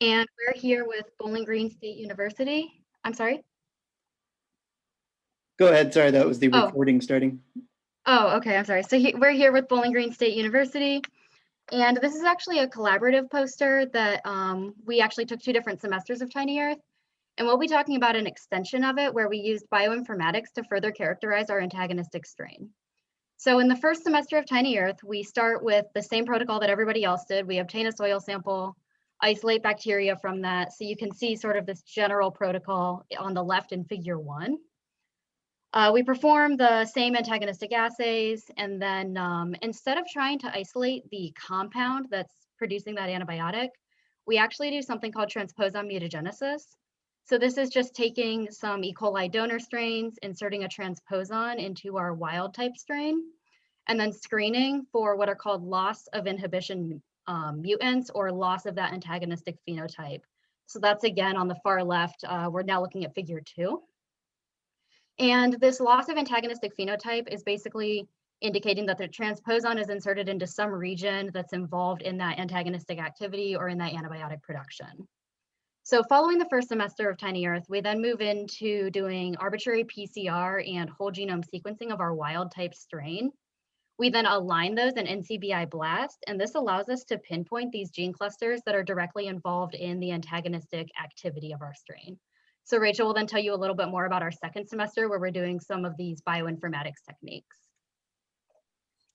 And we're here with Bowling Green State University. I'm sorry? Go ahead. Sorry, that was the Oh, recording starting. okay, I'm sorry. So we're here with Bowling Green State University. And this is actually a collaborative poster that we actually took 2 different semesters of Tiny Earth. And we'll be talking about an extension of it where we used bioinformatics to further characterize our antagonistic strain. So in the first semester of Tiny Earth, we start with the same protocol that everybody else did. We obtain a soil sample, isolate bacteria from that. So you can see sort of this general protocol on the left in figure 1. We perform the same antagonistic assays, and then instead of trying to isolate the compound that's producing that antibiotic, we actually do something called transposon mutagenesis. So this is just taking some E. coli donor strains, inserting a transposon into our wild type strain, and then screening for what are called loss of inhibition mutants or loss of that antagonistic phenotype. So that's again on the far left. We're now looking at figure 2. And this loss of antagonistic phenotype is basically indicating that the transposon is inserted into some region that's involved in that antagonistic activity or in that antibiotic production. So following the first semester of Tiny Earth, we then move into doing arbitrary PCR and whole genome sequencing of our wild type strain. We then align those in NCBI BLAST, and this allows us to pinpoint these gene clusters that are directly involved in the antagonistic activity of our strain. So Rachel will then tell you a little bit more about our second semester where we're doing some of these bioinformatics techniques.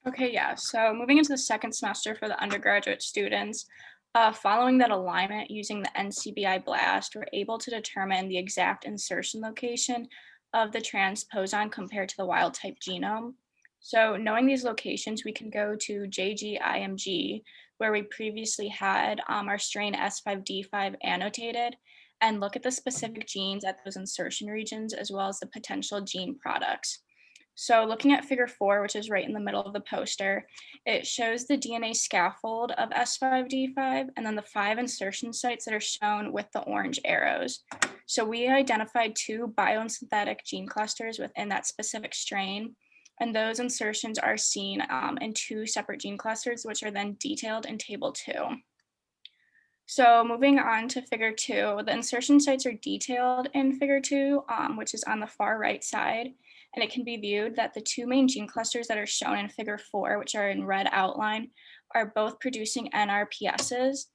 Okay, yeah, so moving into the second semester for the undergraduate students, following that alignment using the NCBI BLAST, we're able to determine the exact insertion location of the transposon compared to the wild type genome. So knowing these locations, we can go to JGIMG, where we previously had our strain S5D5 annotated, and look at the specific genes at those insertion regions, as well as the potential gene products. So looking at figure 4, which is right in the middle of the poster, it shows the DNA scaffold of S5D5 and then the 5 insertion sites that are shown with the orange arrows. So we identified 2 biosynthetic gene clusters within that specific strain, and those insertions are seen in 2 separate gene clusters, which are then detailed in table 2. So moving on to figure 2, the insertion sites are detailed in figure 2, which is on the far right side. And it can be viewed that the 2 main gene clusters that are shown in figure 4, which are in red outline, are both producing NRPSs.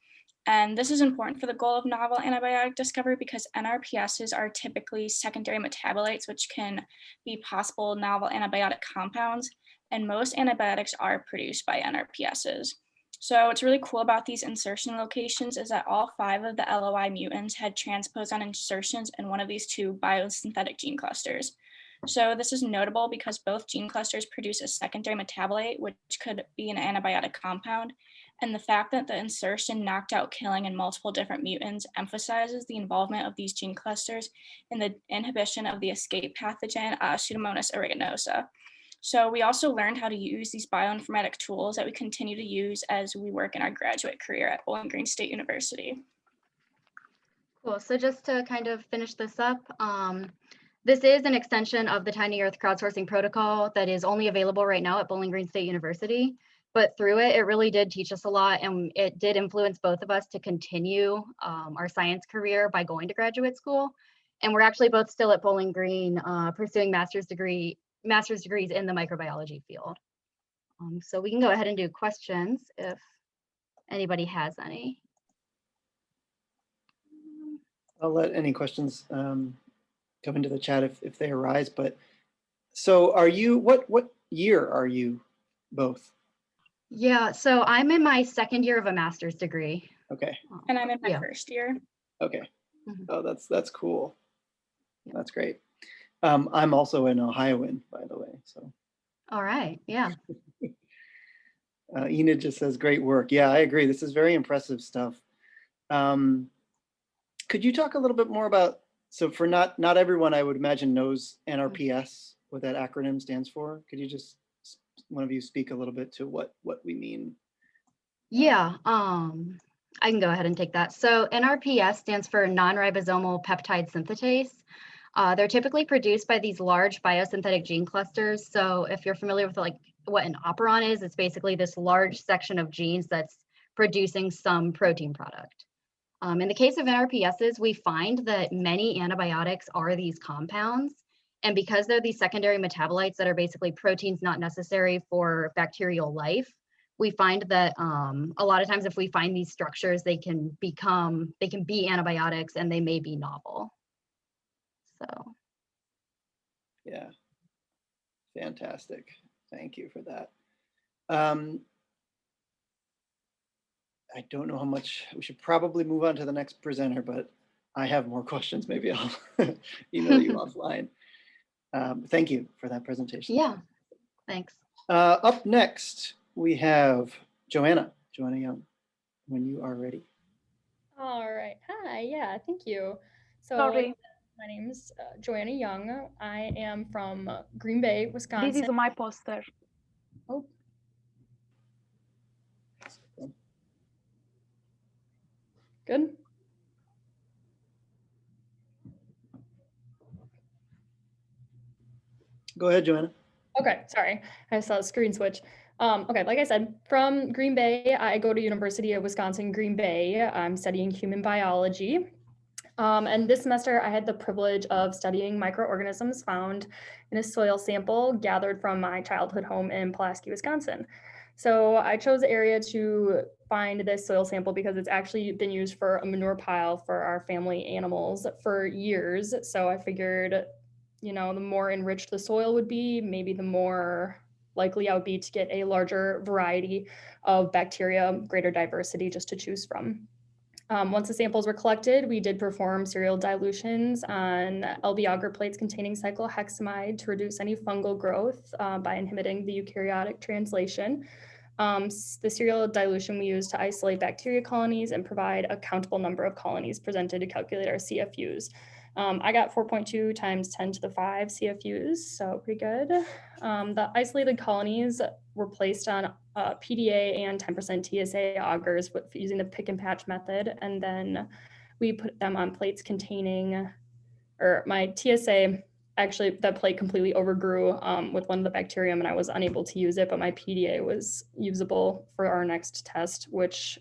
And this is important for the goal of novel antibiotic discovery because NRPSs are typically secondary metabolites, which can be possible novel antibiotic compounds. And most antibiotics are produced by NRPSs. So what's really cool about these insertion locations is that all 5 of the LOI mutants had transposon insertions in one of these 2 biosynthetic gene clusters. So this is notable because both gene clusters produce a secondary metabolite, which could be an antibiotic compound. And the fact that the insertion knocked out killing in multiple different mutants emphasizes the involvement of these gene clusters in the inhibition of the escape pathogen, Pseudomonas aeruginosa. So we also learned how to use these bioinformatic tools that we continue to use as we work in our graduate career at Bowling Green State University. Cool, so just to kind of finish this up, this is an extension of the Tiny Earth crowdsourcing protocol that is only available right now at Bowling Green State University. But through it, it really did teach us a lot, and it did influence both of us to continue our science career by going to graduate school. And we're actually both still at Bowling Green pursuing master's degrees in the microbiology field. So we can go ahead and do questions if anybody has any. I'll let any questions come into the chat if they arise. But so are you, what year are you both? Yeah, so I'm in my second year of a master's degree. Okay. And I'm in my first year. Okay. Oh, that's cool. That's great. I'm also an Ohioan, by the way. So. All right. Yeah. Enid just says, great work. Yeah, I agree. This is very impressive stuff. Could you talk a little bit more about, so for not everyone, I would imagine knows NRPS, what that acronym stands for. Could you just, one of you speak a little bit to what we mean? Yeah, I can go ahead and take that. So NRPS stands for non-ribosomal peptide synthetase. They're typically produced by these large biosynthetic gene clusters. So if you're familiar with like what an operon is, it's basically this large section of genes that's producing some protein product. In the case of NRPSs, we find that many antibiotics are these compounds. And because they're these secondary metabolites that are basically proteins not necessary for bacterial life, we find that a lot of times if we find these structures, they can be antibiotics and they may be novel. So. Yeah, fantastic. Thank you for that. I don't know how much, we should probably move on to the next presenter, but I have more questions. Maybe I'll email you offline. Thank you for that presentation. Yeah, thanks. Up next, we have Joanna Young, when you are ready. All right. Hi. Yeah, thank you. So Sorry, my name's Joanna Young. I am from Green Bay, Wisconsin. this is my poster. Oh. Good. Go ahead, Joanna. Okay, sorry. I saw a screen switch. Okay, like I said, from Green Bay, I go to University of Wisconsin, Green Bay. I'm studying human biology. And this semester, I had the privilege of studying microorganisms found in a soil sample gathered from my childhood home in Pulaski, Wisconsin. So I chose the area to find this soil sample because it's actually been used for a manure pile for our family animals for years. So I figured, you know, the more enriched the soil would be, maybe the more likely I would be to get a larger variety of bacteria, greater diversity just to choose from. Once the samples were collected, we did perform serial dilutions on LB agar plates containing cyclohexamide to reduce any fungal growth by inhibiting the eukaryotic translation. The serial dilution we used to isolate bacteria colonies and provide a countable number of colonies presented to calculate our CFUs. I got 4.2 times 10 to the 5 CFUs, so pretty good. The isolated colonies were placed on PDA and 10% TSA augers using the pick and patch method. And then we put them on plates containing, or my TSA, actually that plate completely overgrew with one of the bacterium and I was unable to use it, but my PDA was usable for our next test, which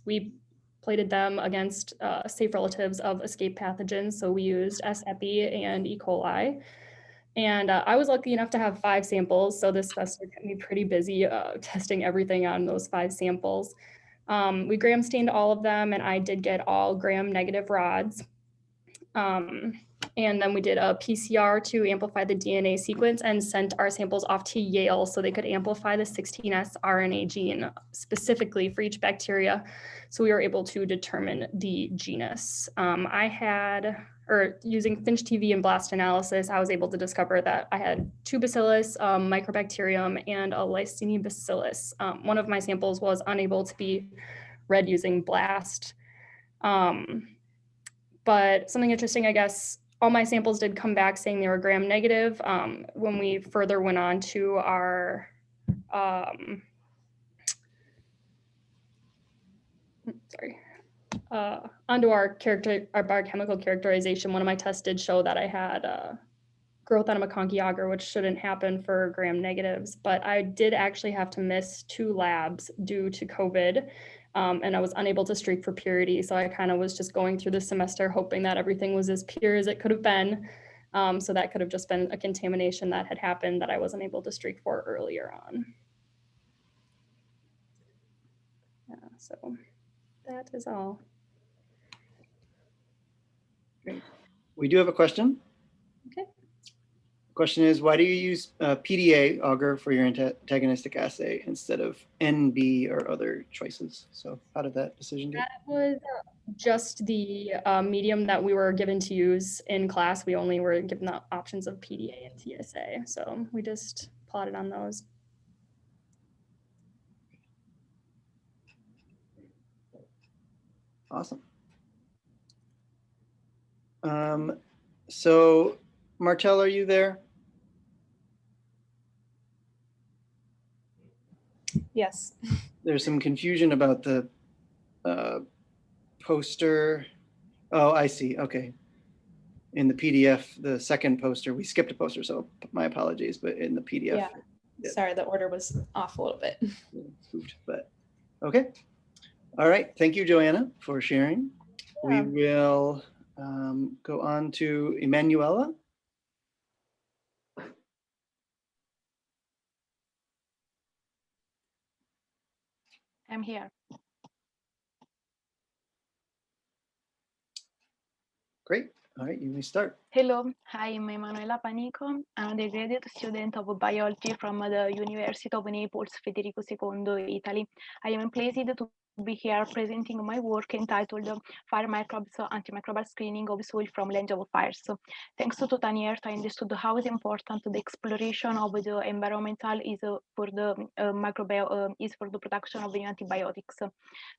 we plated them against safe relatives of escaped pathogens. So we used S. epi and E. coli. And I was lucky enough to have 5 samples. So this semester kept me pretty busy testing everything on those 5 samples. We gram stained all of them and I did get all gram negative rods. And then we did a PCR to amplify the DNA sequence and sent our samples off to Yale so they could amplify the 16S RNA gene specifically for each bacteria. So we were able to determine the genus. Using Finch TV and blast analysis, I was able to discover that I had 2 bacillus, microbacterium, and a Lysine bacillus. One of my samples was unable to be read using blast. But something interesting, I guess, all my samples did come back saying they were gram negative. When we further went on to our onto our biochemical characterization, one of my tests did show that I had growth on a McConkey agar, which shouldn't happen for gram negatives, but I did actually have to miss 2 labs due to COVID. And I was unable to streak for purity. So I kind of was just going through the semester hoping that everything was as pure as it could have been. So that could have just been a contamination that had happened that I wasn't able to streak for earlier on. Yeah, so that is all. Great. We do have a question. Okay. Question is, why do you use PDA auger for your antagonistic assay instead of NB or other choices? So how did that decision get? That was just the medium that we were given to use in class. We only were given the options of PDA and TSA. So we just plotted on those. Awesome. So Martel, are you there? Yes. There's some confusion about the poster. Oh, I see. Okay. In the PDF, the second poster, we skipped a poster, so my apologies, but in the PDF. Yeah. Sorry, the order was off a little bit. Spoofed, but okay. All right, thank you, Joanna, for sharing. Yeah. We will go on to Emanuela. I'm here. Great. All right, you may start. Hello, I'm Emanuela Panico. I'm the graduate student of biology from the University of Naples, Federico II, Italy. I am pleased to be here presenting my work entitled Fire Microbes Antimicrobial Screening of Soil from Land of Fires. Thanks to Tanya, I understood how is important the exploration of the environmental is for the microbial is for the production of new antibiotics.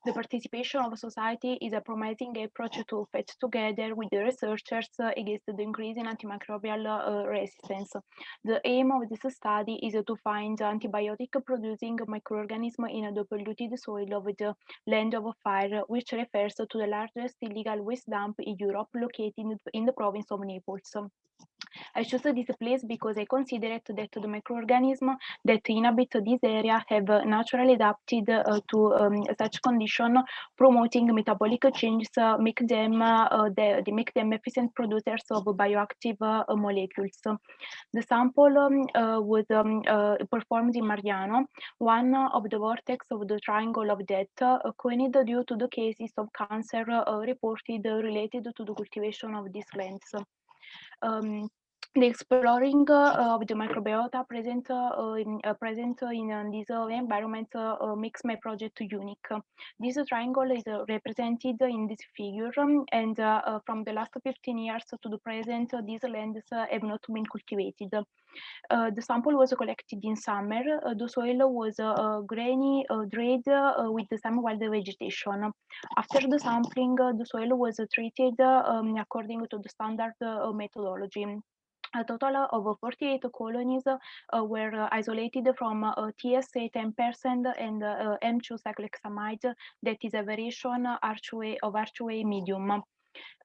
The participation of society is a promising approach to fetch together with the researchers against the increase in antimicrobial resistance. The aim of this study is to find antibiotic-producing microorganisms in the polluted soil of the Land of Fire, which refers to the largest illegal waste dump in Europe located in the province of Naples. I chose this place because I considered that the microorganisms that inhabit this area have naturally adapted to such condition, promoting metabolic changes, make them efficient producers of bioactive molecules. The sample was performed in Mariano, one of the vortex of the triangle of death, coined due to the cases of cancer reported related to the cultivation of these lands. The exploring of the microbiota present in this environment makes my project unique. This triangle is represented in this figure, and from the last 15 years to the present, these lands have not been cultivated. The sample was collected in summer. The soil was grainy, dried with some wild vegetation. After the sampling, the soil was treated according to the standard methodology. A total of 48 colonies were isolated from TSA 10% and M2 cyclohexamide, that is a variation of Archway medium.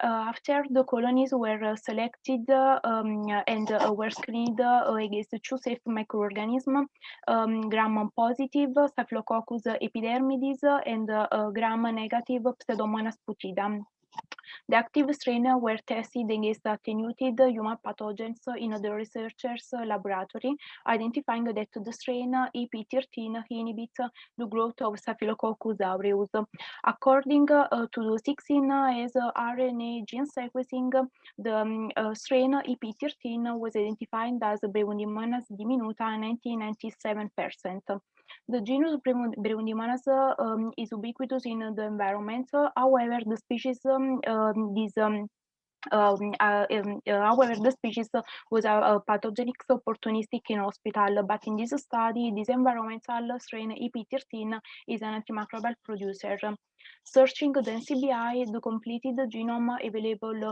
After the colonies were selected and were screened against two safe microorganisms, gram-positive Staphylococcus epidermidis and gram-negative Pseudomonas putida. The active strains were tested against attenuated human pathogens in the researchers' laboratory, identifying that the strain EP13 inhibits the growth of Staphylococcus aureus. According to the 16S RNA gene sequencing, the strain EP13 was identified as Breundimanas diminuta 1997%. The genus Breundimanas is ubiquitous in the environment. However, the species however, the species was pathogenic opportunistic in hospital, but in this study, this environmental strain EP13 is an antimicrobial producer. Searching the NCBI, the completed genome available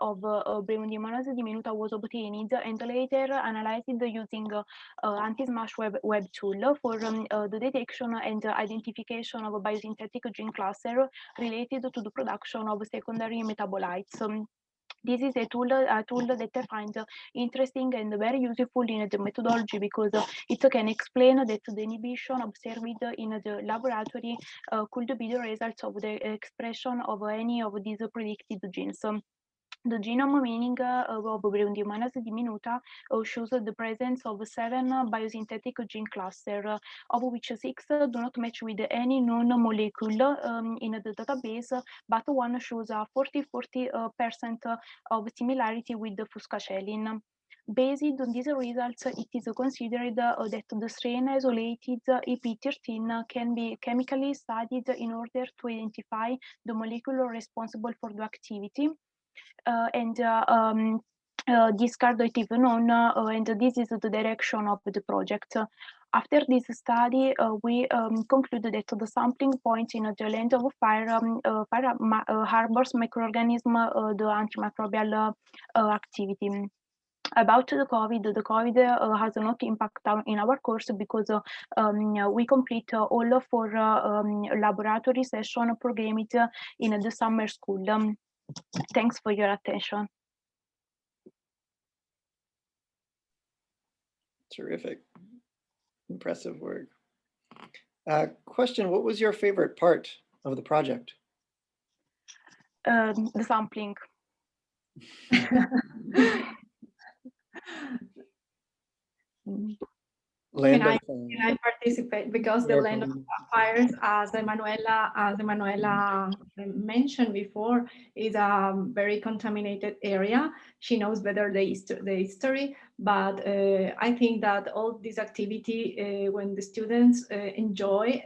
of Breundimanas diminuta was obtained and later analyzed using anti-smash web tool for the detection and identification of biosynthetic gene cluster related to the production of secondary metabolites. This is a tool that I find interesting and very useful in the methodology because it can explain that the inhibition observed in the laboratory could be the result of the expression of any of these predicted genes. The genome meaning of Breundimanas diminuta shows the presence of 7 biosynthetic gene clusters, of which 6 do not match with any known molecule in the database, but one shows a 40% of similarity with the fuscacellin. Based on these results, it is considered that the strain isolated EP13 can be chemically studied in order to identify the molecule responsible for the activity. This cardiative known, and this is the direction of the project. After this study, we concluded that the sampling point in the Land of Fire harbors microorganism, the antimicrobial activity. About the COVID has not impact in our course because we complete all 4 laboratory session programmed in the summer school. Thanks for your attention. Terrific. Impressive work. Question, what was your favorite part of the project? The sampling. Land Can of I participate? Because the land of fires, as Emanuela mentioned before, is a very contaminated area. She knows better the history, but I think that all this activity, when the students enjoy,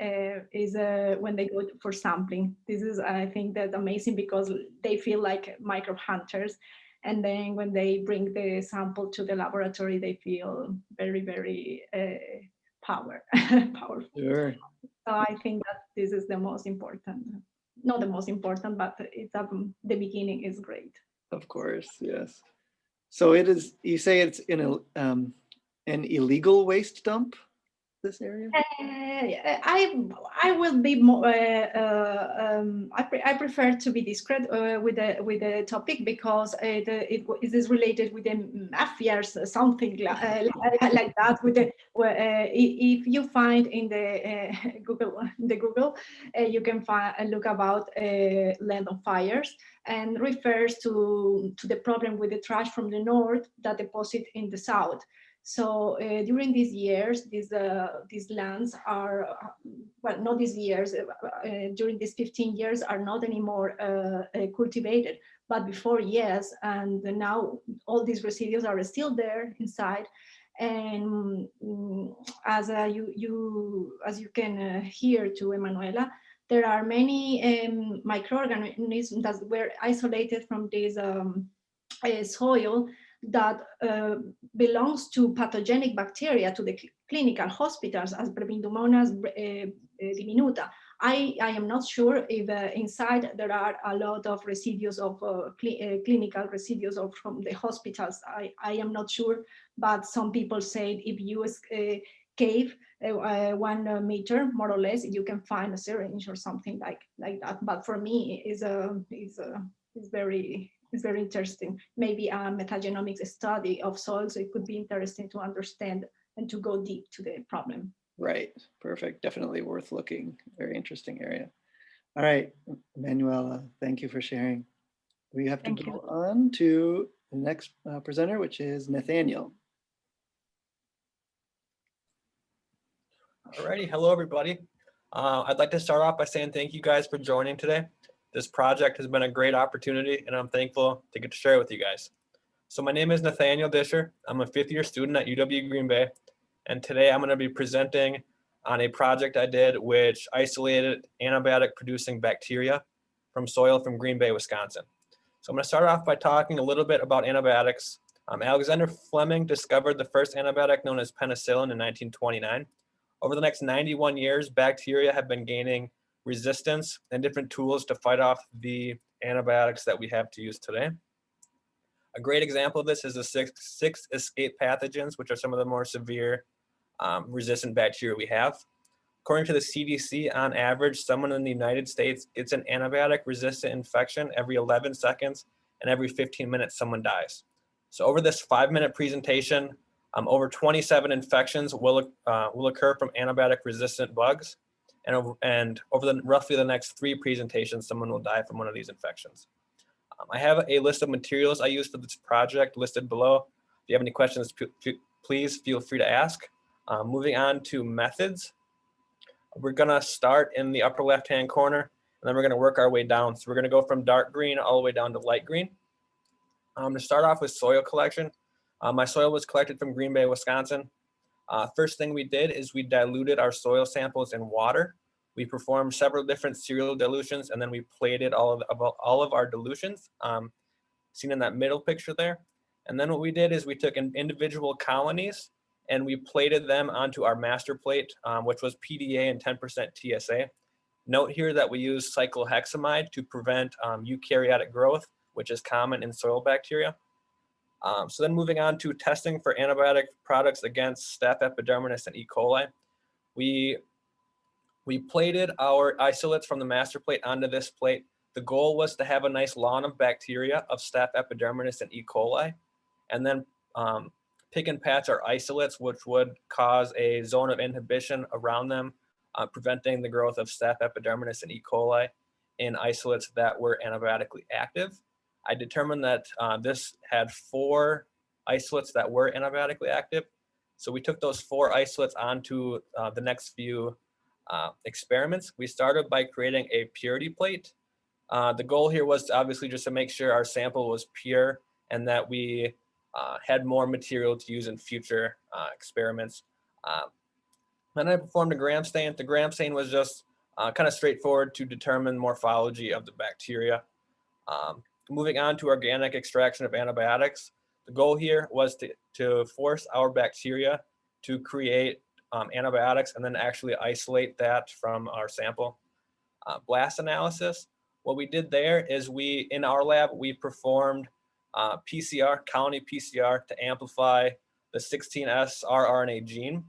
is when they go for sampling. This is, I think, that's amazing because they feel like microbe hunters. And then when they bring the sample to the laboratory, they feel very, very powerful. Sure. So I think that this is the most important. Not the most important, but it's the beginning is great. Of course, yes. So it is, you say it's in an illegal waste dump, this area? I will be more. I prefer to be discreet with the topic because it is related with the mafias, something like that. With the if you find in the Google, you can find look about land on fires and refers to the problem with the trash from the north that deposit in the south. So during these years, these lands are, well, not these years, during these 15 years are not anymore cultivated, but before, yes, and now all these residues are still there inside. And as you can hear to Emanuela, there are many microorganisms that were isolated from this soil that belongs to pathogenic bacteria to the clinical hospitals as Brevindomonas diminuta. I am not sure if inside there are a lot of residues of clinical residues of from the hospitals. I am not sure, but some people say if you cave 1 meter more or less, you can find a syringe or something like that. But for me, is very interesting. Maybe a metagenomics study of soils. It could be interesting to understand and to go deep to the problem. Right, perfect. Definitely worth looking. Very interesting area. All right, Manuela, thank you for sharing. We have to go on to the next presenter, which is Nathaniel. Alrighty, hello everybody. I'd like to start off by saying thank you guys for joining today. This project has been a great opportunity and I'm thankful to get to share it with you guys. So my name is Nathaniel Disher. I'm a 5th year student at UW Green Bay. And today I'm going to be presenting on a project I did which isolated antibiotic producing bacteria from soil from Green Bay, Wisconsin. So I'm going to start off by talking a little bit about antibiotics. Alexander Fleming discovered the first antibiotic known as penicillin in 1929. Over the next 91 years, bacteria have been gaining resistance and different tools to fight off the antibiotics that we have to use today. A great example of this is the six escape pathogens, which are some of the more severe resistant bacteria we have. According to the CDC, on average, someone in the United States gets an antibiotic-resistant infection every 11 seconds, and every 15 minutes someone dies. So over this 5-minute presentation, over 27 infections will occur from antibiotic-resistant bugs, and over roughly the next 3 presentations, someone will die from one of these infections. I have a list of materials I used for this project listed below. If you have any questions, please feel free to ask. Moving on to methods. We're gonna start in the upper left-hand corner, and then we're gonna work our way down. So we're gonna go from dark green all the way down to light green. To start off with soil collection, my soil was collected from Green Bay, Wisconsin. First thing we did is we diluted our soil samples in water. We performed several different serial dilutions, and then we plated all of our dilutions, seen in that middle picture there. And then what we did is we took individual colonies and we plated them onto our master plate, which was PDA and 10% TSA. Note here that we use cyclohexamide to prevent eukaryotic growth, which is common in soil bacteria. So then moving on to testing for antibiotic products against Staph epidermidis and E. coli. We plated our isolates from the master plate onto this plate. The goal was to have a nice lawn of bacteria of Staph epidermidis and E. coli, and then pick and patch our isolates, which would cause a zone of inhibition around them preventing the growth of Staph epidermidis and E. coli in isolates that were antibiotically active. I determined that this had 4 isolates that were antibiotically active. So we took those 4 isolates onto the next few experiments. We started by creating a purity plate. The goal here was to obviously just to make sure our sample was pure and that we had more material to use in future experiments. Then I performed a gram stain. The gram stain was just kind of straightforward to determine morphology of the bacteria. Moving on to organic extraction of antibiotics. The goal here was to force our bacteria to create antibiotics and then actually isolate that from our sample. Blast analysis. What we did there is in our lab, we performed PCR, colony PCR to amplify the 16S rRNA gene.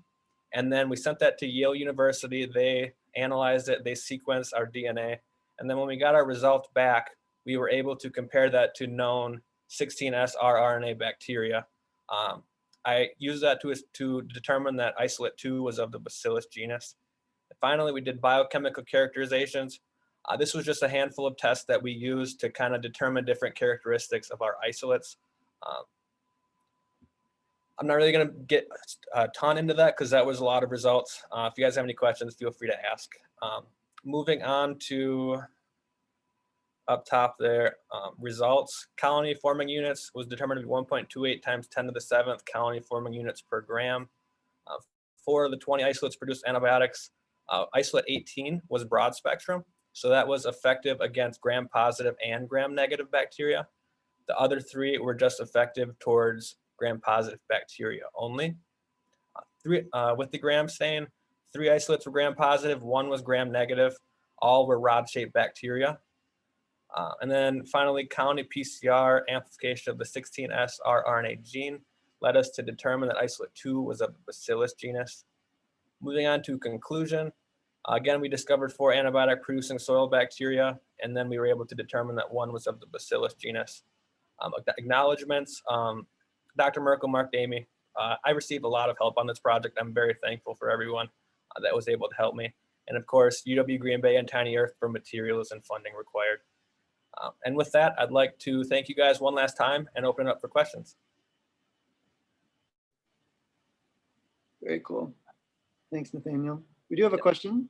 And then we sent that to Yale University. They analyzed it, they sequenced our DNA. And then when we got our results back, we were able to compare that to known 16S rRNA bacteria. I used that to determine that isolate 2 was of the Bacillus genus. And finally, we did biochemical characterizations. This was just a handful of tests that we used to kind of determine different characteristics of our isolates. I'm not really going to get a ton into that because that was a lot of results. If you guys have any questions, feel free to ask. Moving on to up top there, results. Colony forming units was determined to be 1.28 times 10 to the 7th colony forming units per gram. 4 of the 20 isolates produced antibiotics. Isolate 18 was broad spectrum. So that was effective against gram-positive and gram-negative bacteria. The other 3 were just effective towards gram-positive bacteria only. With the gram stain, 3 isolates were gram-positive, 1 was gram-negative. All were rod-shaped bacteria. And then finally, colony PCR amplification of the 16S rRNA gene led us to determine that isolate 2 was of the Bacillus genus. Moving on to conclusion. Again, we discovered 4 antibiotic-producing soil bacteria, and then we were able to determine that 1 was of the Bacillus genus. Acknowledgements, Dr. Merkel, Mark Damey. I received a lot of help on this project. I'm very thankful for everyone that was able to help me. And of course, UW Green Bay and Tiny Earth for materials and funding required. And with that, I'd like to thank you guys one last time and open it up for questions. Very cool. Thanks, Nathaniel. We do have a question.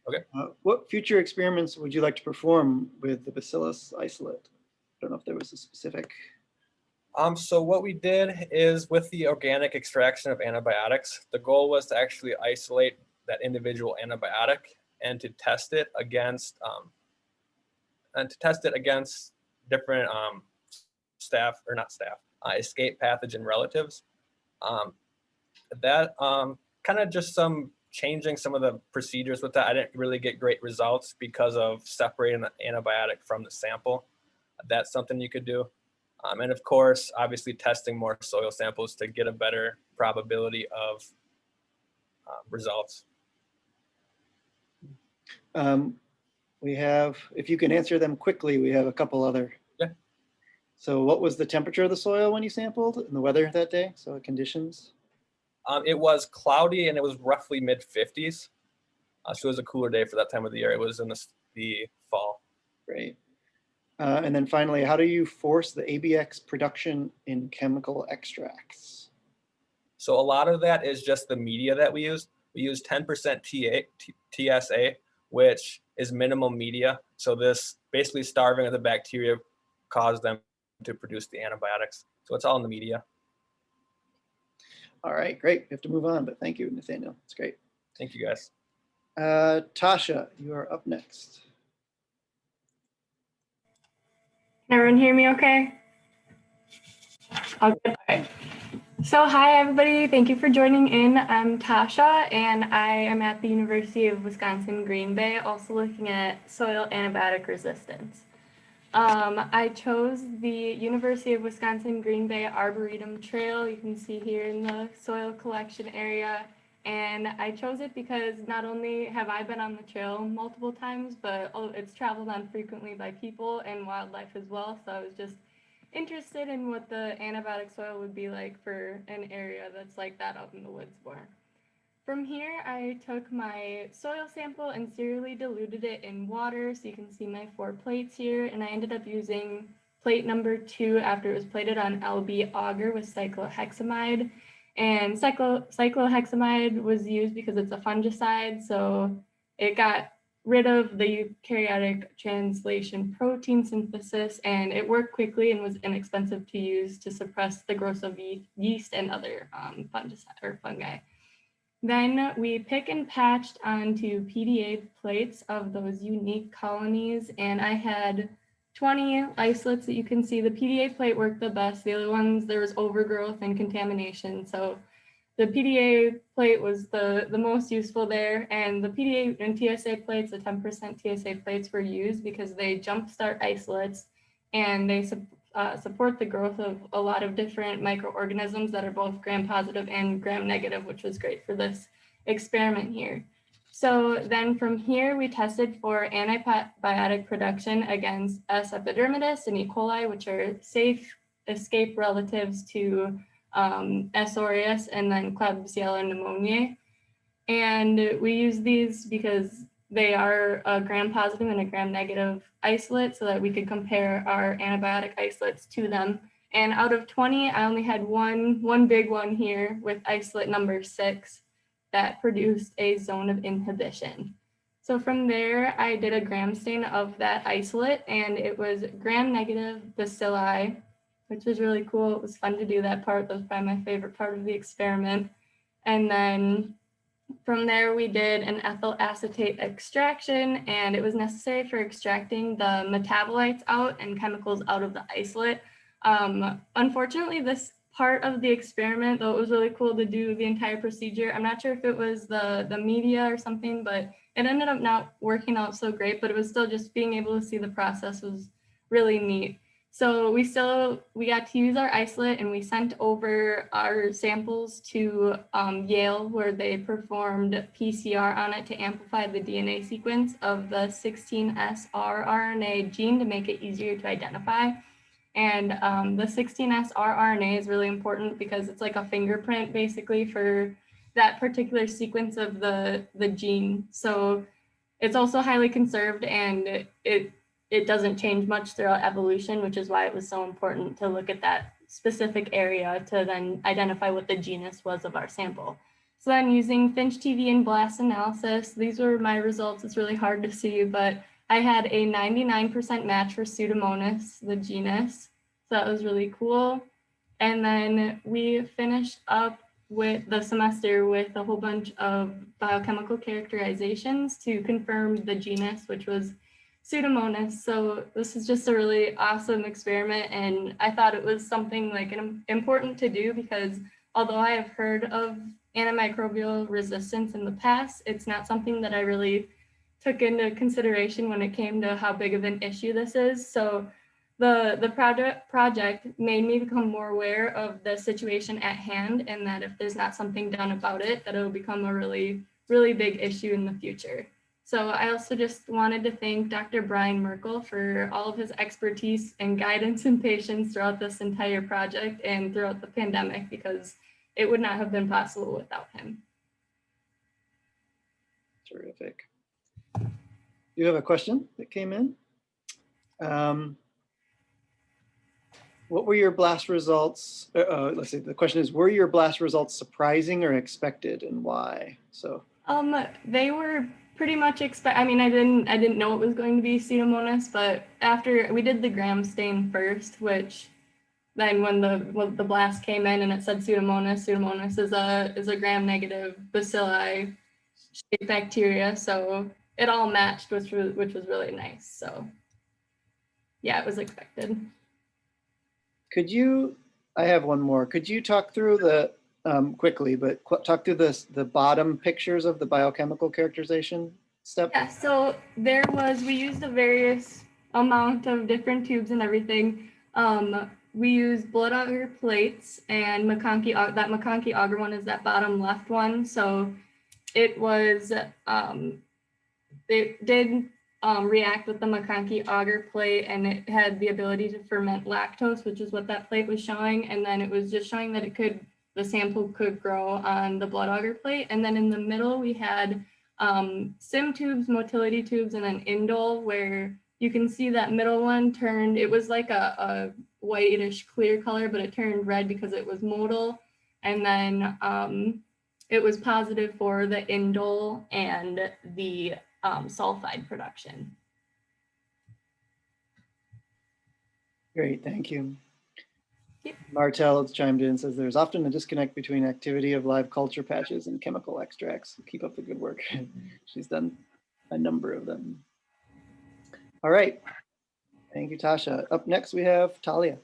Okay. What future experiments would you like to perform with the Bacillus isolate? I don't know if there was a specific. So what we did is with the organic extraction of antibiotics, the goal was to actually isolate that individual antibiotic and to test it against different escape pathogen relatives. Kind of just changing some of the procedures with that. I didn't really get great results because of separating the antibiotic from the sample. That's something you could do. And of course, obviously testing more soil samples to get a better probability of results. We have, if you can answer them quickly, we have a couple other. Yeah. So what was the temperature of the soil when you sampled and the weather that day? So conditions? It was cloudy and it was roughly mid-50s. So it was a cooler day for that time of the year. It was in the fall. Great. And then finally, how do you force the ABX production in chemical extracts? So a lot of that is just the media that we use. We use 10% TSA, which is minimal media. So this basically starving of the bacteria caused them to produce the antibiotics. So it's all in the media. All right, great. We have to move on, but thank you, Nathaniel. It's great. Thank you, guys. Tasha, you are up next. Can everyone hear me okay? Okay. All right. So hi, everybody. Thank you for joining in. I'm Tasha, and I am at the University of Wisconsin-Green Bay, also looking at soil antibiotic resistance. I chose the University of Wisconsin-Green Bay Arboretum Trail. You can see here in the soil collection area. And I chose it because not only have I been on the trail multiple times, but it's traveled on frequently by people and wildlife as well. So I was just interested in what the antibiotic soil would be like for an area that's like that out in the woods more. From here, I took my soil sample and serially diluted it in water. So you can see my 4 plates here. And I ended up using plate number 2 after it was plated on LB agar with cyclohexamide. And cyclohexamide was used because it's a fungicide. So it got rid of the eukaryotic translation protein synthesis, and it worked quickly and was inexpensive to use to suppress the growth of yeast and other fungicide or fungi. Then we pick and patched onto PDA plates of those unique colonies, and I had 20 isolates that you can see. The PDA plate worked the best. The other ones, there was overgrowth and contamination. So the PDA plate was the most useful there, and the PDA and TSA plates, the 10% TSA plates were used because they jumpstart isolates and they support the growth of a lot of different microorganisms that are both gram-positive and gram-negative, which was great for this experiment here. So then from here, we tested for antibiotic production against S. epidermidis and E. coli, which are safe escape relatives to S. aureus and then Klebsiella pneumoniae. And we use these because they are a gram-positive and a gram-negative isolate so that we could compare our antibiotic isolates to them. And out of 20, I only had one big one here with isolate number 6 that produced a zone of inhibition. So from there, I did a gram stain of that isolate, and it was gram-negative bacilli, which was really cool. It was fun to do that part. That was probably my favorite part of the experiment. And then from there, we did an ethyl acetate extraction, and it was necessary for extracting the metabolites out and chemicals out of the isolate. Unfortunately, this part of the experiment, though it was really cool to do the entire procedure, I'm not sure if it was the media or something, but it ended up not working out so great, but it was still just being able to see the process was really neat. So we got to use our isolate, and we sent over our samples to Yale, where they performed PCR on it to amplify the DNA sequence of the 16S rRNA gene to make it easier to identify. And the 16S rRNA is really important because it's like a fingerprint basically for that particular sequence of the gene. So it's also highly conserved, and it doesn't change much throughout evolution, which is why it was so important to look at that specific area to then identify what the genus was of our sample. So then using Finch TV and blast analysis, these were my results. It's really hard to see, but I had a 99% match for Pseudomonas, the genus. So that was really cool. And then we finished up with the semester with a whole bunch of biochemical characterizations to confirm the genus, which was Pseudomonas. So this is just a really awesome experiment, and I thought it was something like important to do because although I have heard of antimicrobial resistance in the past, it's not something that I really took into consideration when it came to how big of an issue this is. So the project made me become more aware of the situation at hand, and that if there's not something done about it, that it'll become a really, really big issue in the future. So I also just wanted to thank Dr. Brian Merkel for all of his expertise and guidance and patience throughout this entire project and throughout the pandemic, because it would not have been possible without him. Terrific. You have a question that came in? What were your blast results? Let's see, the question is, were your blast results surprising or expected, and why? So they were pretty much I mean, I didn't know it was going to be Pseudomonas, but after we did the gram stain first, which then when the blast came in and it said Pseudomonas is a gram-negative bacilli shaped bacteria, so it all matched, which was really nice. So yeah, it was expected. I have one more. Could you talk through the quickly, but talk through the bottom pictures of the biochemical characterization step? Yeah, so we used a various amount of different tubes and everything. We used blood agar plates and that McConkey agar one is that bottom left one. So it was, it did react with the McConkey agar plate, and it had the ability to ferment lactose, which is what that plate was showing. And then it was just showing that the sample could grow on the blood agar plate. And then in the middle, we had sim tubes, motility tubes, and an indole, where you can see that middle one turned, it was like a whitish clear color, but it turned red because it was motile. And then it was positive for the indole and the sulfide production. Great, thank you. Yep. Martel has chimed in and says there's often a disconnect between activity of live culture patches and chemical extracts. Keep up the good work. She's done a number of them. All right. Thank you, Tasha. Up next, we have Talia.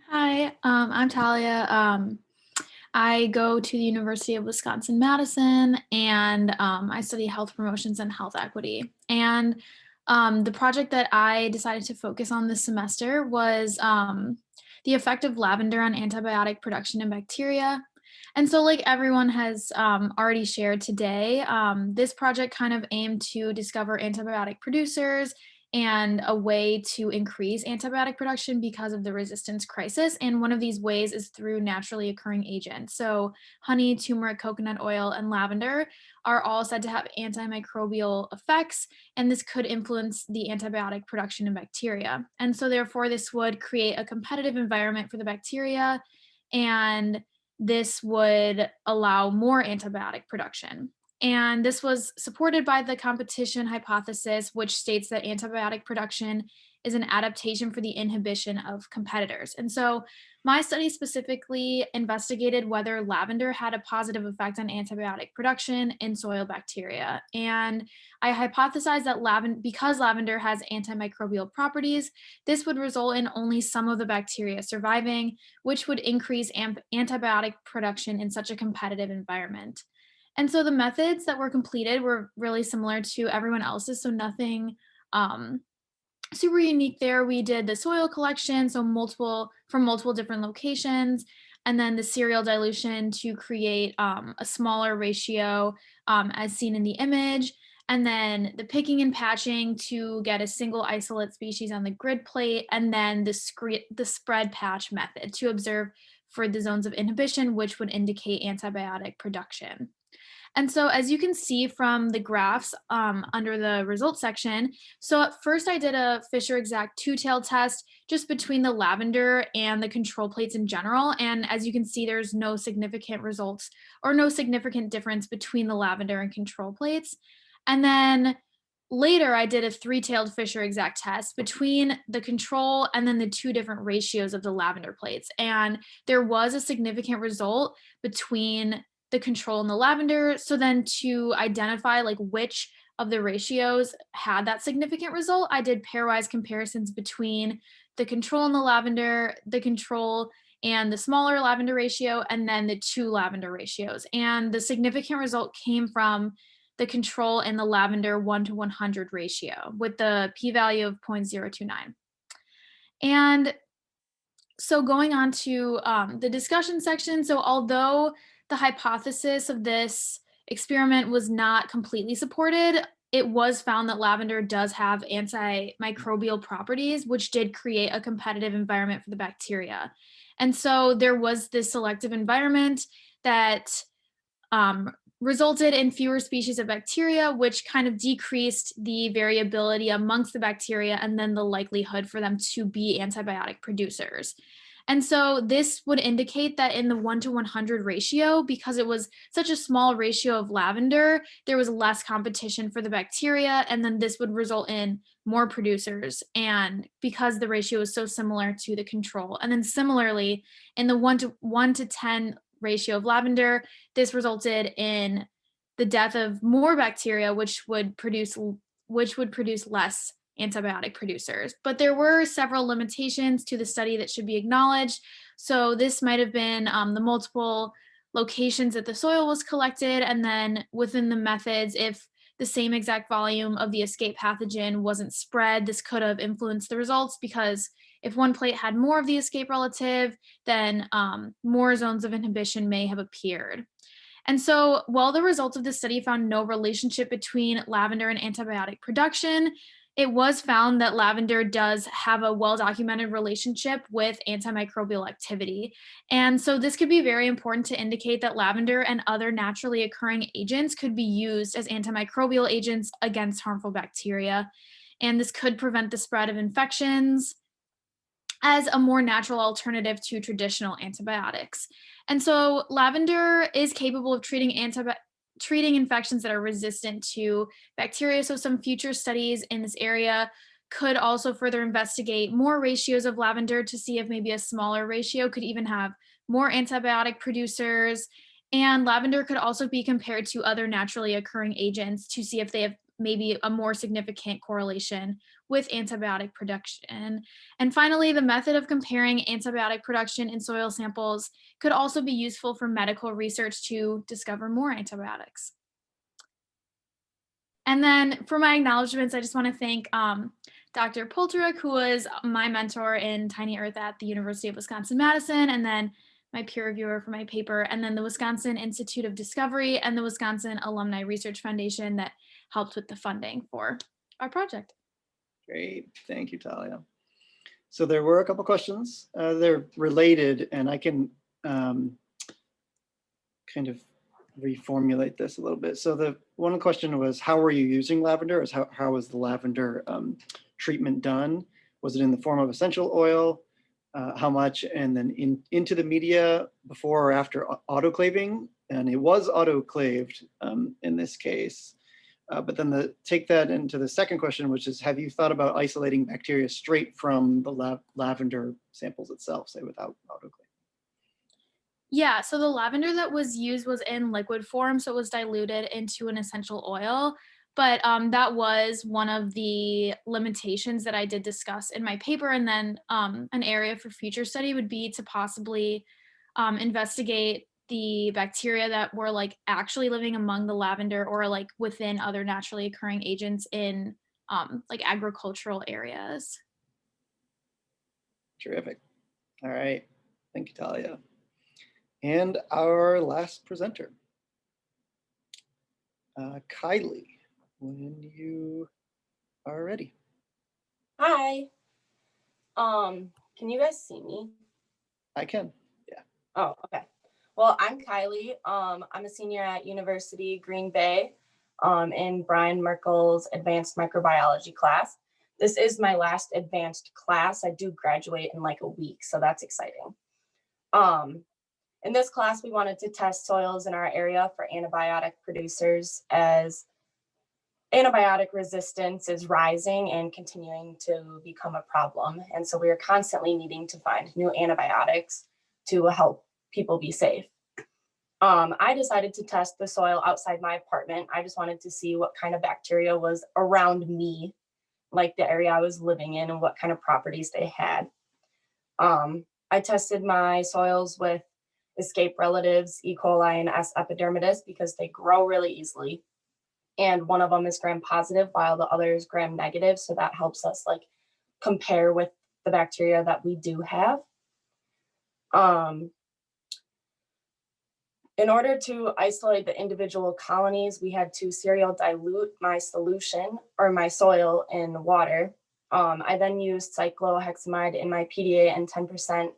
Hi, I'm Talia. I go to the University of Wisconsin-Madison, and I study health promotions and health equity. And the project that I decided to focus on this semester was the effect of lavender on antibiotic production in bacteria. And so, like everyone has already shared today, this project kind of aimed to discover antibiotic producers and a way to increase antibiotic production because of the resistance crisis. And one of these ways is through naturally occurring agents. So honey, turmeric, coconut oil, and lavender are all said to have antimicrobial effects, and this could influence the antibiotic production in bacteria. And so therefore, this would create a competitive environment for the bacteria, and this would allow more antibiotic production. And this was supported by the competition hypothesis, which states that antibiotic production is an adaptation for the inhibition of competitors. And so my study specifically investigated whether lavender had a positive effect on antibiotic production in soil bacteria. And I hypothesized that because lavender has antimicrobial properties, this would result in only some of the bacteria surviving, which would increase antibiotic production in such a competitive environment. And so the methods that were completed were really similar to everyone else's, so nothing super unique there. We did the soil collection, so from multiple different locations, and then the serial dilution to create a smaller ratio as seen in the image, and then the picking and patching to get a single isolate species on the grid plate, and then the spread patch method to observe for the zones of inhibition, which would indicate antibiotic production. And so as you can see from the graphs under the results section, so at first I did a Fisher exact two-tailed test just between the lavender and the control plates in general. And as you can see, there's no significant results or no significant difference between the lavender and control plates. And then later I did a three-tailed Fisher exact test between the control and then the two different ratios of the lavender plates. And there was a significant result between the control and the lavender. So then to identify like which of the ratios had that significant result, I did pairwise comparisons between the control and the lavender, the control and the smaller lavender ratio, and then the two lavender ratios. And the significant result came from the control and the lavender 1:100 ratio with the p-value of 0.029. And so going on to the discussion section. So although the hypothesis of this experiment was not completely supported, it was found that lavender does have antimicrobial properties, which did create a competitive environment for the bacteria. And so there was this selective environment that resulted in fewer species of bacteria, which kind of decreased the variability amongst the bacteria and then the likelihood for them to be antibiotic producers. And so this would indicate that in the 1:100 ratio, because it was such a small ratio of lavender, there was less competition for the bacteria, and then this would result in more producers. And because the ratio is so similar to the control, and then similarly in the 1:10 ratio of lavender, this resulted in the death of more bacteria, which would produce less antibiotic producers. But there were several limitations to the study that should be acknowledged. So this might have been the multiple locations that the soil was collected, and then within the methods, if the same exact volume of the escape pathogen wasn't spread, this could have influenced the results, because if one plate had more of the escape relative, then more zones of inhibition may have appeared. And so while the results of the study found no relationship between lavender and antibiotic production, it was found that lavender does have a well-documented relationship with antimicrobial activity. And so this could be very important to indicate that lavender and other naturally occurring agents could be used as antimicrobial agents against harmful bacteria. And this could prevent the spread of infections as a more natural alternative to traditional antibiotics. And so lavender is capable of treating infections that are resistant to bacteria. So some future studies in this area could also further investigate more ratios of lavender to see if maybe a smaller ratio could even have more antibiotic producers. And lavender could also be compared to other naturally occurring agents to see if they have maybe a more significant correlation with antibiotic production. And finally, the method of comparing antibiotic production in soil samples could also be useful for medical research to discover more antibiotics. And then for my acknowledgements, I just want to thank Dr. Polterick, who was my mentor in Tiny Earth at the University of Wisconsin-Madison, and then my peer reviewer for my paper, and then the Wisconsin Institute of Discovery and the Wisconsin Alumni Research Foundation that helped with the funding for our project. Great, thank you, Talia. So there were a couple questions. They're related, and I can kind of reformulate this a little bit. So the one question was, how were you using lavender? Is how was the lavender treatment done? Was it in the form of essential oil? How much? And then into the media before or after autoclaving? And it was autoclaved in this case. But then take that into the second question, which is, have you thought about isolating bacteria straight from the lavender samples itself, say without autoclaving? Yeah, so the lavender that was used was in liquid form, so it was diluted into an essential oil. But that was one of the limitations that I did discuss in my paper. And then an area for future study would be to possibly investigate the bacteria that were like actually living among the lavender or like within other naturally occurring agents in like agricultural areas. Terrific. All right. Thank you, Talia. And our last presenter, Kylie, when you are ready. Hi. Can you guys see me? I can, yeah. Oh, okay. Well, I'm Kylie. I'm a senior at University Green Bay in Brian Merkel's advanced microbiology class. This is my last advanced class. I do graduate in like a week, so that's exciting. In this class, we wanted to test soils in our area for antibiotic producers as antibiotic resistance is rising and continuing to become a problem. And so we are constantly needing to find new antibiotics to help people be safe. I decided to test the soil outside my apartment. I just wanted to see what kind of bacteria was around me, like the area I was living in and what kind of properties they had. I tested my soils with escape relatives, E. coli and S. epidermidis, because they grow really easily. And one of them is gram positive while the other is gram negative. So that helps us like compare with the bacteria that we do have. In order to isolate the individual colonies, we had to serial dilute my solution or my soil in water. I then used cyclohexamide in my PDA and 10%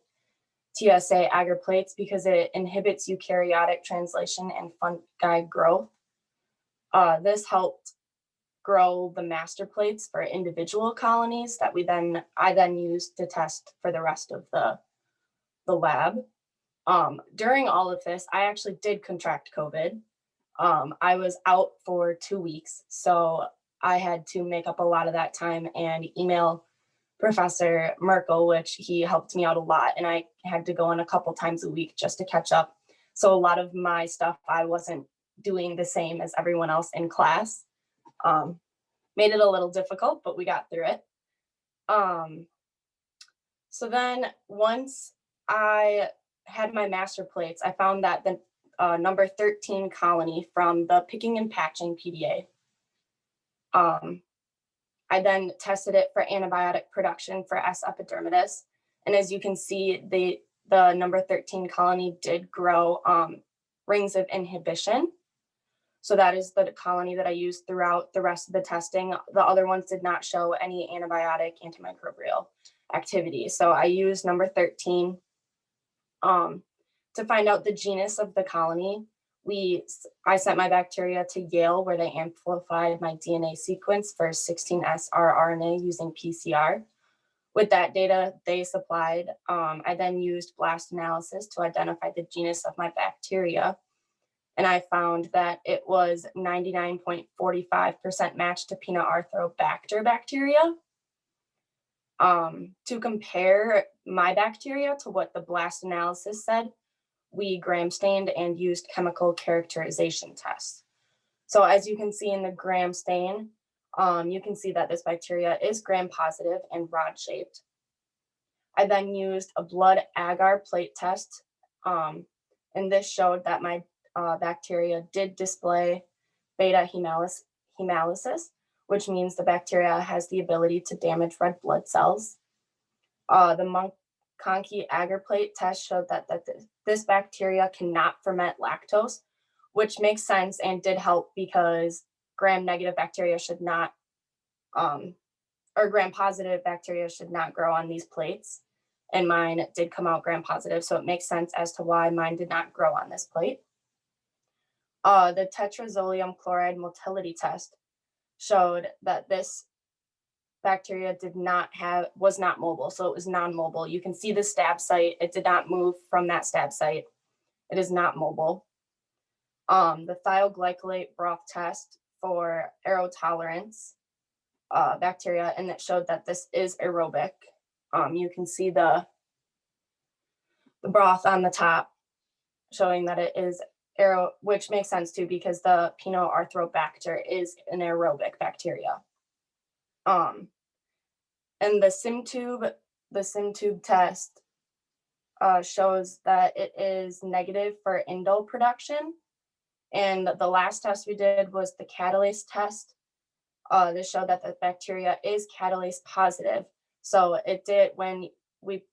TSA agar plates because it inhibits eukaryotic translation and fungi growth. This helped grow the master plates for individual colonies that I then used to test for the rest of the lab. During all of this, I actually did contract COVID. I was out for 2 weeks, so I had to make up a lot of that time and email Professor Merkel, which he helped me out a lot, and I had to go in a couple times a week just to catch up. So a lot of my stuff I wasn't doing the same as everyone else in class. Made it a little difficult, but we got through it. So then once I had my master plates, I found that the number 13 colony from the picking and patching PDA. I then tested it for antibiotic production for S. epidermidis. And as you can see, the number 13 colony did grow rings of inhibition. So that is the colony that I used throughout the rest of the testing. The other ones did not show any antibiotic, antimicrobial activity. So I used number 13 to find out the genus of the colony. I sent my bacteria to Yale, where they amplified my DNA sequence for 16S rRNA using PCR. With that data they supplied, I then used blast analysis to identify the genus of my bacteria. And I found that it was 99.45% matched to Pinoarthrobacter bacteria. To compare my bacteria to what the blast analysis said, we gram stained and used chemical characterization tests. So as you can see in the gram stain, you can see that this bacteria is gram positive and rod shaped. I then used a blood agar plate test, and this showed that my bacteria did display beta hemolysis, which means the bacteria has the ability to damage red blood cells. The Conkey agar plate test showed that this bacteria cannot ferment lactose, which makes sense and did help because gram-negative bacteria should not, or gram-positive bacteria should not grow on these plates. And mine did come out gram-positive, so it makes sense as to why mine did not grow on this plate. The tetrazolium chloride motility test showed that this bacteria was not mobile, so it was non-mobile. You can see the stab site. It did not move from that stab site. It is not mobile. The thioglycolate broth test for aerotolerance bacteria, and it showed that this is aerobic. You can see the broth on the top showing that it is which makes sense too because the Pinoarthrobacter is an aerobic bacteria. And the SimTube test shows that it is negative for indole production. And the last test we did was the catalase test. This showed that the bacteria is catalase positive. So it did, when we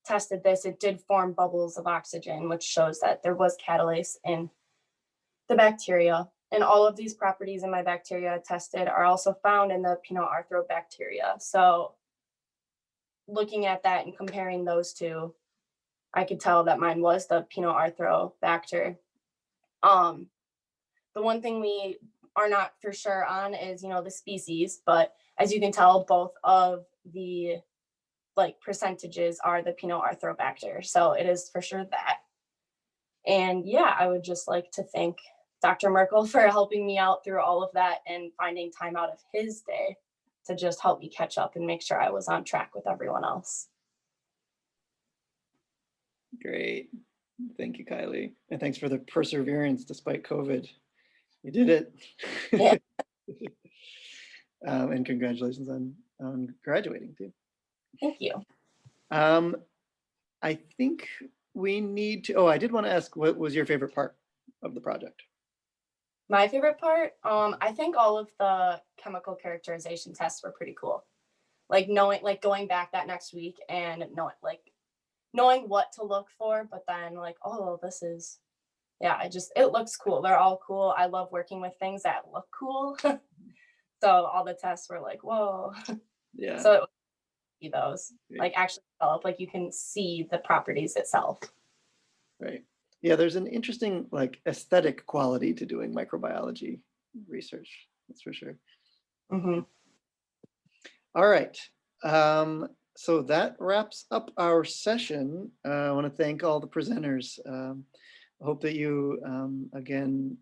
tested this, it did form bubbles of oxygen, which shows that there was catalase in the bacteria. And all of these properties in my bacteria tested are also found in the Pinoarthrobacteria. So looking at that and comparing those two, I could tell that mine was the Pinoarthrobacter. The one thing we are not for sure on is, the species, but as you can tell, both of the percentages are the Pinoarthrobacter. So it is for sure that. And yeah, I would just like to thank Dr. Merkel for helping me out through all of that and finding time out of his day to just help me catch up and make sure I was on track with everyone else. Great. Thank you, Kylie. And thanks for the perseverance despite COVID. You did it. Yeah. And congratulations on graduating too. Thank you. I think we need to, I did want to ask, what was your favorite part of the project? My favorite part, I think all of the chemical characterization tests were pretty cool. Going back that next week and knowing what to look for, but then this is, it looks cool. They're all cool. I love working with things that look cool. So all the tests were like, whoa. Yeah. So it was those actually develop, you can see the properties itself. Right. Yeah, there's an interesting aesthetic quality to doing microbiology research. That's for sure. Mm-hmm. All right. So that wraps up our session. I want to thank all the presenters. I hope that you, again,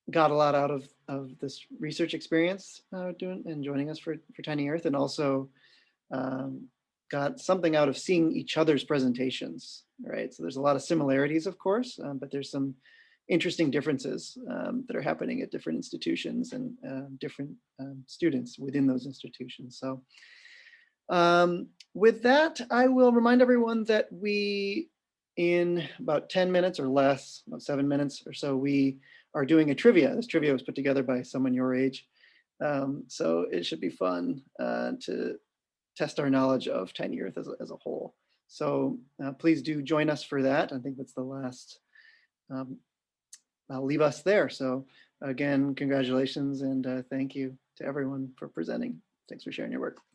got a lot out of this research experience doing and joining us for Tiny Earth, and also got something out of seeing each other's presentations, right? So there's a lot of similarities, of course, but there's some interesting differences that are happening at different institutions and different students within those institutions. So with that, I will remind everyone that we, in about 10 minutes or less, about 7 minutes or so, we are doing a trivia. This trivia was put together by someone your age. So it should be fun to test our knowledge of Tiny Earth as a whole. So please do join us for that. I think that's the last I'll leave us there. So again, congratulations and thank you to everyone for presenting. Thanks for sharing your work.